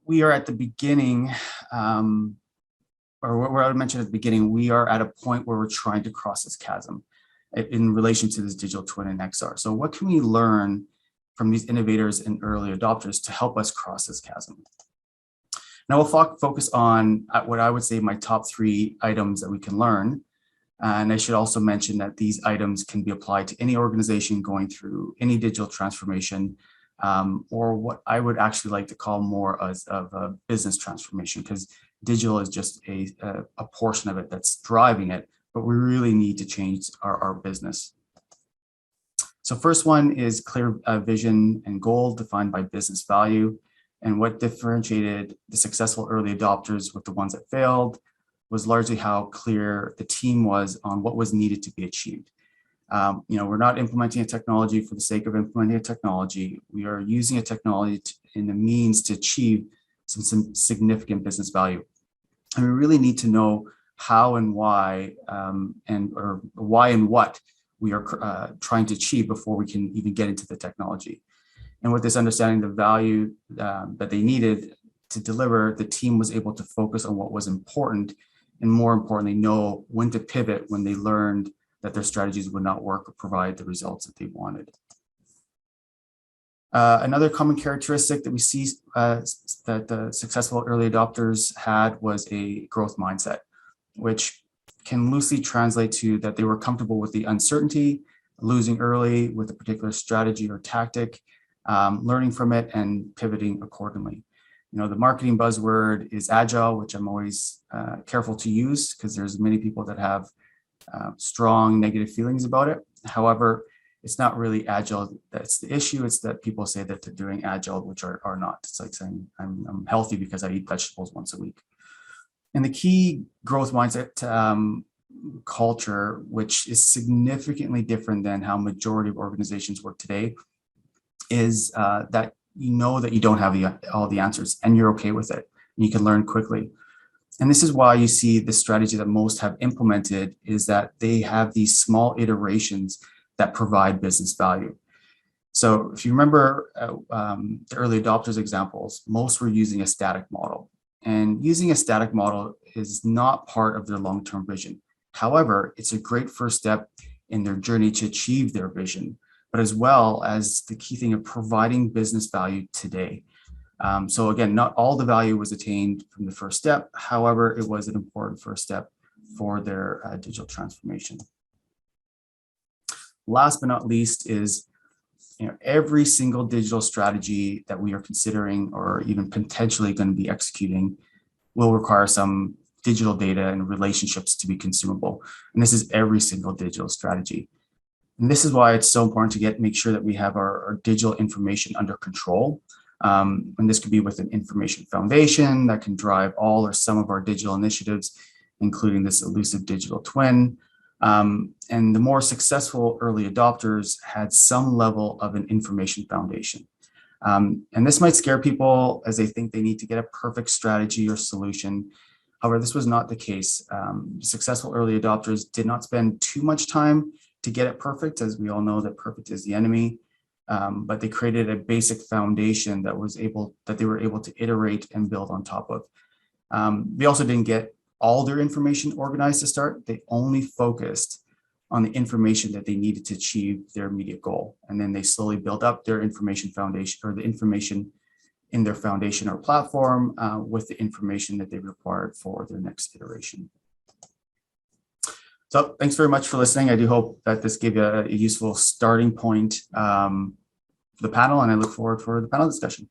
we are at the beginning, or what I mentioned at the beginning, we are at a point where we're trying to cross this chasm in relation to this digital twin and XR. So what can we learn from these innovators and early adopters to help us cross this chasm? Now we'll focus on what I would say my top 3 items that we can learn. And I should also mention that these items can be applied to any organization going through any digital transformation, or what I would actually like to call more of a business transformation, because digital is just a portion of it that's driving it, but we really need to change our business. So first one is clear vision and goal defined by business value. And what differentiated the successful early adopters with the ones that failed was largely how clear the team was on what was needed to be achieved. We're not implementing a technology for the sake of implementing a technology. We are using a technology in the means to achieve some significant business value. And we really need to know how and why, or why and what we are trying to achieve before we can even get into the technology. And with this understanding the value that they needed to deliver, the team was able to focus on what was important, and more importantly, know when to pivot when they learned that their strategies would not work or provide the results that they wanted. Another common characteristic that we see that the successful early adopters had was a growth mindset, which can loosely translate to that they were comfortable with the uncertainty, losing early with a particular strategy or tactic, learning from it and pivoting accordingly. The marketing buzzword is agile, which I'm always careful to use because there's many people that have strong negative feelings about it. However, it's not really agile that's the issue. It's that people say that they're doing agile, which are not. It's like saying I'm healthy because I eat vegetables once a week. And the key growth mindset culture, which is significantly different than how majority of organizations work today, is that you know that you don't have all the answers and you're okay with it. And you can learn quickly. And this is why you see the strategy that most have implemented is that they have these small iterations that provide business value. So if you remember the early adopters examples, most were using a static model. And using a static model is not part of their long-term vision. However, it's a great first step in their journey to achieve their vision, but as well as the key thing of providing business value today. So again, not all the value was attained from the first step. However, it was an important first step for their digital transformation. Last but not least is, every single digital strategy that we are considering or even potentially going to be executing will require some digital data and relationships to be consumable. And this is every single digital strategy. And this is why it's so important to make sure that we have our digital information under control. And this could be with an information foundation that can drive all or some of our digital initiatives, including this elusive digital twin. And the more successful early adopters had some level of an information foundation. And this might scare people as they think they need to get a perfect strategy or solution. However, this was not the case. Successful early adopters did not spend too much time to get it perfect, as we all know that perfect is the enemy. But they created a basic foundation that they were able to iterate and build on top of. They also didn't get all their information organized to start. They only focused on the information that they needed to achieve their immediate goal. And then they slowly built up their information foundation, or the information in their foundation or platform with the information that they required for their next iteration. So thanks very much for listening. I do hope that this gave you a useful starting point for the panel, and I look forward for the panel discussion.